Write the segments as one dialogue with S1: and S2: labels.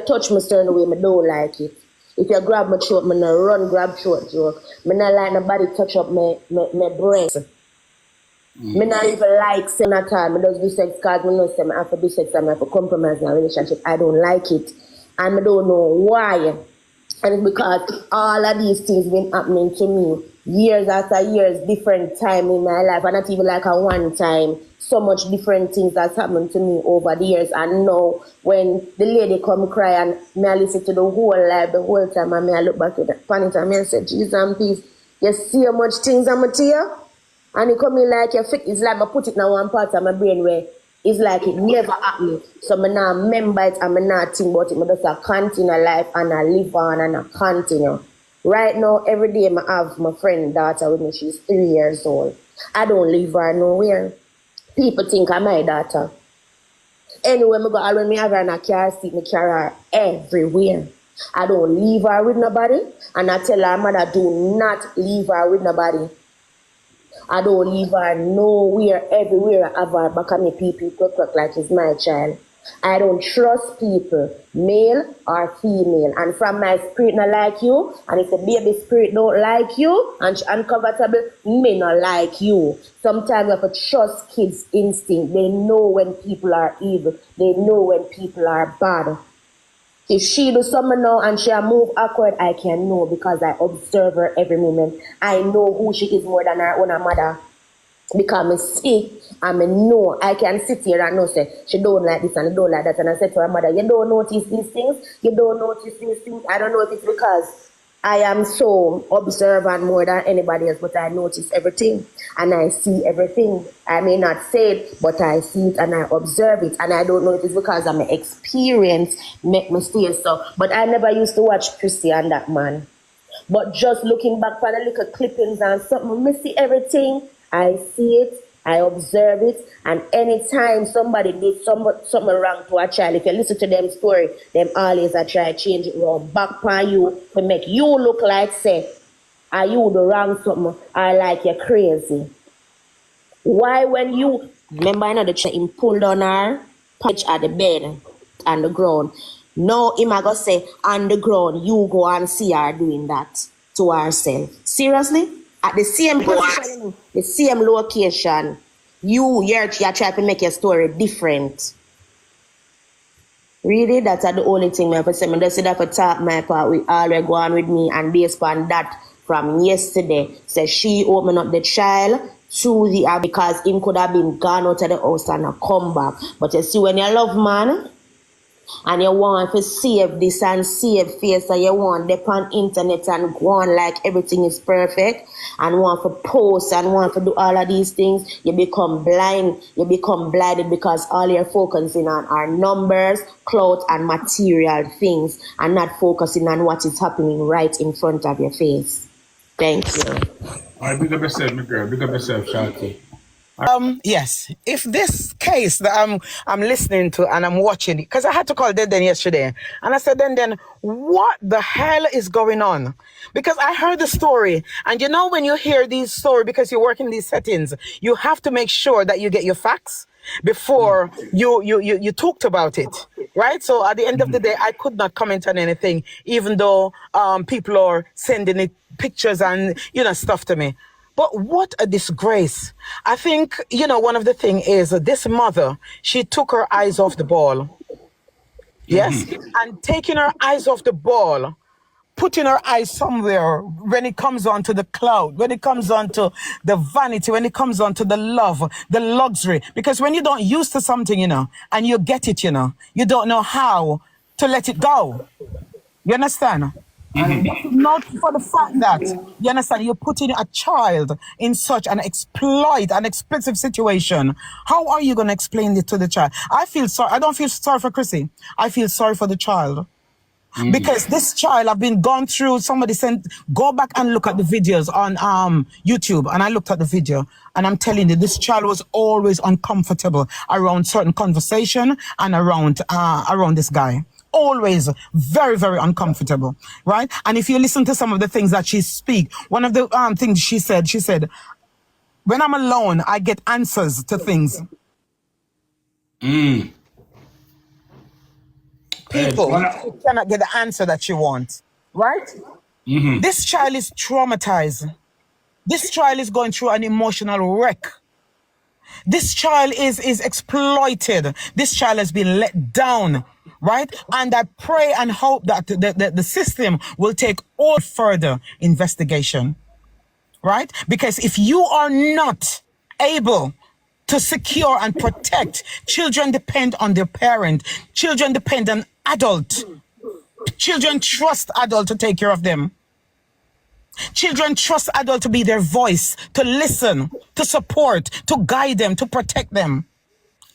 S1: touch me certain way, I don't like it. If you grab my throat, I no run grab throat joke. I not like nobody touch up my breast. Me not even like saying at all. I just do sex because I know say I have to do sex and I have to compromise in a relationship. I don't like it. And I don't know why. And it's because all of these things been happening to me years after years, different time in my life, and not even like a one time. So much different things that's happened to me over the years. And now when the lady come cry and me I listen to the whole life, the whole time, and me I look back at it and me I say, Jesus and peace, you see how much things I'm to you? And it come in like you fit, it's like I put it in one part of my brain where it's like it never happened. So I now remember it and I not think about it. I just continue life and I live on and I continue. Right now, every day I have my friend daughter with me. She's 3 years old. I don't leave her nowhere. People think I'm my daughter. Anyway, I go when me have her in a car seat, I carry her everywhere. I don't leave her with nobody. And I tell her mother, do not leave her with nobody. I don't leave her nowhere, everywhere I have her back at me people like it's my child. I don't trust people, male or female. And from my spirit not like you, and if the baby spirit don't like you and uncomfortable, may not like you. Sometimes you have to trust kids' instinct. They know when people are evil. They know when people are bad. If she do something now and she move awkward, I can know because I observe her every moment. I know who she is more than her own mother. Because I see and I know I can sit here and know say she don't like this and don't like that. And I said to her mother, you don't notice these things? You don't notice these things? I don't know if it's because I am so observant more than anybody else, but I notice everything and I see everything. I may not say it, but I see it and I observe it. And I don't know if it's because of my experience make me stay so. But I never used to watch Chrissy and that man. But just looking back for the little clippings and something, I see everything. I see it, I observe it, and anytime somebody did something wrong to a child, if you listen to them story, them always I try to change it wrong back on you to make you look like say, are you the wrong something, or like you're crazy. Why when you, remember I know the child him pulled on her, punch at the bed, on the ground. Now him I go say, on the ground, you go and see her doing that to herself. Seriously? At the same position, the same location, you're trying to make your story different. Really, that's the only thing I have to say. I just said that for talk my part, we already go on with me, and based on that from yesterday, says she opened up the child to the because him could have been gone out of the house and not come back. But you see, when you love man, and you want to save this and save face, and you want to on internet and go on like everything is perfect, and want to post and want to do all of these things, you become blind. You become blinded because all you're focusing on are numbers, clout, and material things, and not focusing on what is happening right in front of your face. Thank you.
S2: All right, big up yourself, my girl. Big up yourself, Shanti.
S3: Yes, if this case that I'm listening to and I'm watching, because I had to call Den yesterday, and I said, Den, what the hell is going on? Because I heard the story, and you know when you hear these stories, because you work in these settings, you have to make sure that you get your facts before you talked about it, right? So at the end of the day, I could not comment on anything, even though people are sending it pictures and stuff to me. But what a disgrace. I think, one of the things is this mother, she took her eyes off the ball. Yes? And taking her eyes off the ball, putting her eyes somewhere when it comes on to the cloud, when it comes on to the vanity, when it comes on to the love, the luxury. Because when you don't used to something, and you get it, you don't know how to let it go. You understand? Not for the fact that, you understand, you're putting a child in such an explicit situation. How are you going to explain it to the child? I feel sorry. I don't feel sorry for Chrissy. I feel sorry for the child. Because this child have been gone through, somebody sent, go back and look at the videos on YouTube. And I looked at the video and I'm telling you, this child was always uncomfortable around certain conversation and around this guy. Always very, very uncomfortable, right? And if you listen to some of the things that she speak, one of the things she said, when I'm alone, I get answers to things.
S2: It's
S3: people
S2: one
S3: who cannot get the answer that you want, right? This child is traumatized. This child is going through an emotional wreck. This child is exploited. This child has been let down, right? And I pray and hope that the system will take all further investigation, right? Because if you are not able to secure and protect, children depend on their parent. Children depend on adult. Children trust adult to take care of them. Children trust adult to be their voice, to listen, to support, to guide them, to protect them.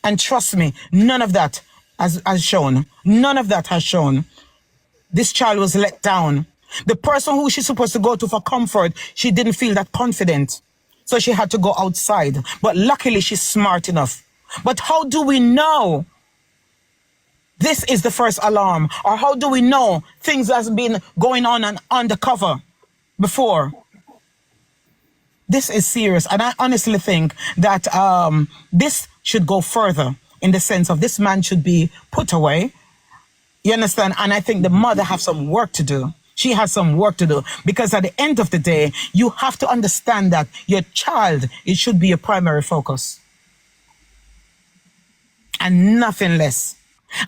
S3: And trust me, none of that has shown. None of that has shown. This child was let down. The person who she's supposed to go to for comfort, she didn't feel that confident. So she had to go outside. But luckily, she's smart enough. But how do we know this is the first alarm? Or how do we know things has been going on and undercover before? This is serious. And I honestly think that this should go further in the sense of this man should be put away. You understand? And I think the mother has some work to do. She has some work to do, because at the end of the day, you have to understand that your child, it should be your primary focus and nothing less.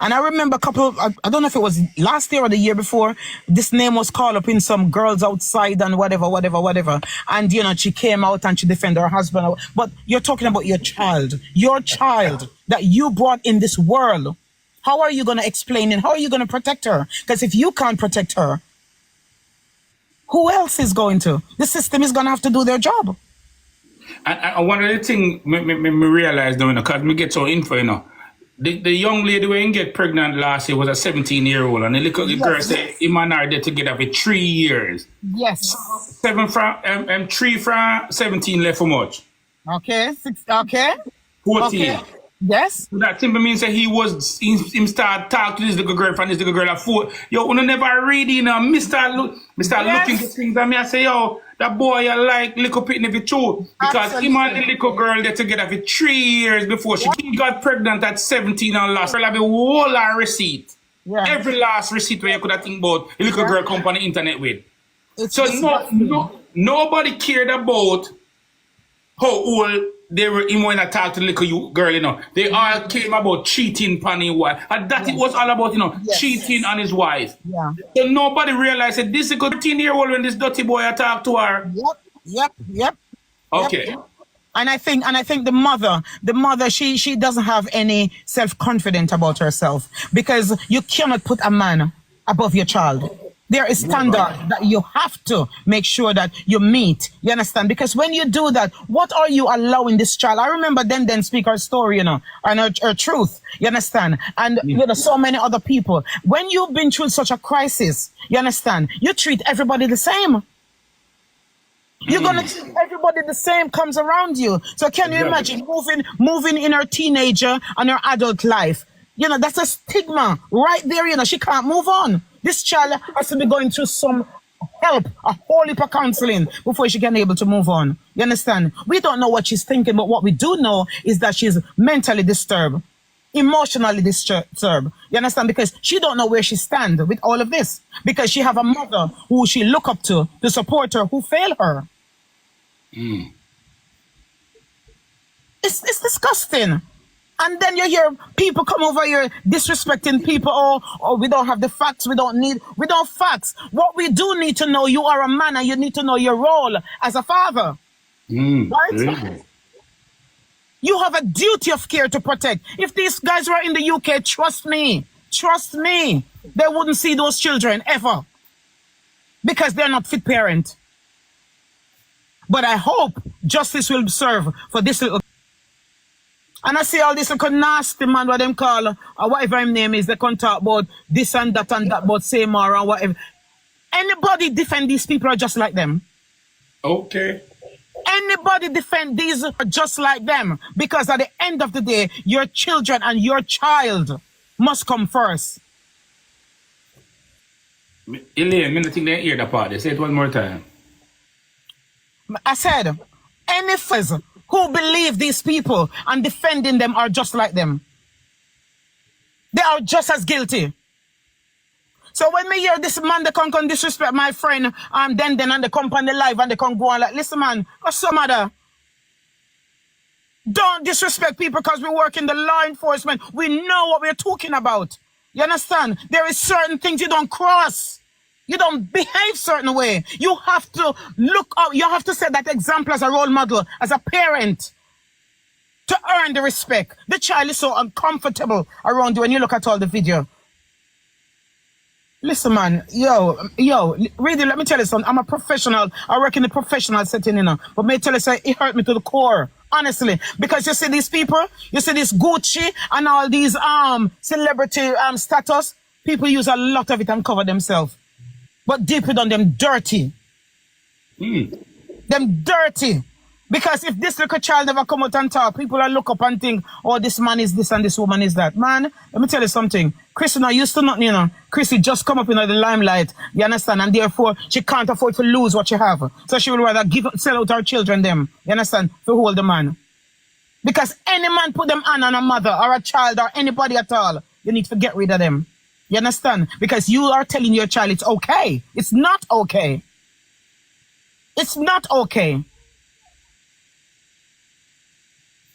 S3: And I remember I don't know if it was last year or the year before, this name was called up in some girls outside and whatever. And, you know, she came out and she defended her husband. But you're talking about your child that you brought in this world. How are you going to explain it? How are you going to protect her? Because if you can't protect her, who else is going to? The system is going to have to do their job.
S2: And one of the things me realize now, because me get so info, you know, the young lady when get pregnant last year was a 17-year-old, and the little girl said him and her did together for 3 years.
S3: Yes.
S2: 3 from 17 left for much.
S3: Okay. 14. Okay. Yes.
S2: So that simply means that him start talk to this little girl from this little girl at 4. Yo, when I never read, you know, me start looking at things and me I say, yo, that boy you like little pitney for true. Because him and the little girl they together for 3 years before she got pregnant at 17 and last. Girl have a whole receipt. Yeah. Every last receipt where you could have think about the little girl come on the internet with. Nobody cared about how old they were in when I talked to the little girl, you know. They all came about cheating on his wife. And that it was all about, you know, cheating on his wife. Yeah. So nobody realized that this is a good 13-year-old when this dirty boy I talked to her.
S3: Yep.
S2: Okay.
S3: Yep. And I think the mother, she doesn't have any self-confidence about herself, because you cannot put a man above your child. There is standard that you have to make sure that you meet. You understand? Because when you do that, what are you allowing this child? I remember then speak her story, you know, and her truth. You understand? And you know, so many other people. When you've been through such a crisis, you understand? You treat everybody the same. You're gonna treat everybody the same comes around you. So can you imagine moving in her teenager and her adult life? You know, that's a stigma right there. You know, she can't move on. This child has to be going through some help, a whole heap of counseling before she can be able to move on. You understand? We don't know what she's thinking, but what we do know is that she's mentally disturbed, emotionally disturbed. You understand? Because she don't know where she stands with all of this. Because she have a mother who she look up to support her, who fail her. It's disgusting. And then you hear people come over here disrespecting people. Oh, we don't have the facts. We don't facts. What we do need to know, you are a man and you need to know your role as a father. Right? Really? You have a duty of care to protect. If these guys were in the UK, trust me, they wouldn't see those children ever. Because they're not fit parent. But I hope justice will serve for this little. And I see all this little nasty man, what them call, or whatever his name is, they can talk about this and that, about Seymour and whatever. Anybody defend these people are just like them.
S2: Okay.
S3: Anybody defend these are just like them. Because at the end of the day, your children and your child must come first.
S2: Elaine, I think they hear the part. Say it one more time.
S3: I said, any friends who believe these people and defending them are just like them. They are just as guilty. So when me hear this man, they can disrespect my friend, then and they come on the live and they can go on like, listen man, or some other. Don't disrespect people because we work in the law enforcement. We know what we're talking about. You understand? There is certain things you don't cross. You don't behave certain way. You have to look up. You have to set that example as a role model, as a parent, to earn the respect. The child is so uncomfortable around you when you look at all the video. Listen, man, really, let me tell you something. I'm a professional. I work in the professional setting, you know. But may I tell you something, it hurt me to the core, honestly. Because you see these people, you see this Gucci and all these celebrity status, people use a lot of it and cover themselves. But deep down, them dirty. Them dirty. Because if this little child never come out and talk, people will look up and think, oh, this man is this and this woman is that. Man, let me tell you something. Chrissy not used to nothing, you know. Chrissy just come up in the limelight, you understand? And therefore, she can't afford to lose what she have. So she would rather sell out her children them, you understand, to hold the man. Because any man put them on a mother or a child or anybody at all, you need to get rid of them. You understand? Because you are telling your child it's okay. It's not okay. It's not okay.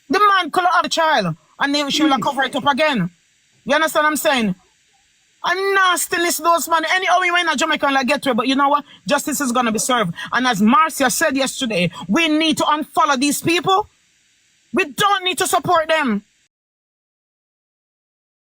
S3: The man could have the child and then she will cover it up again. You understand what I'm saying? And nastiness those man. Anyhow, we went to Jamaica and like get to it, but you know what? Justice is gonna be served. And as Marcia said yesterday, we need to unfollow these people. We don't need to support them.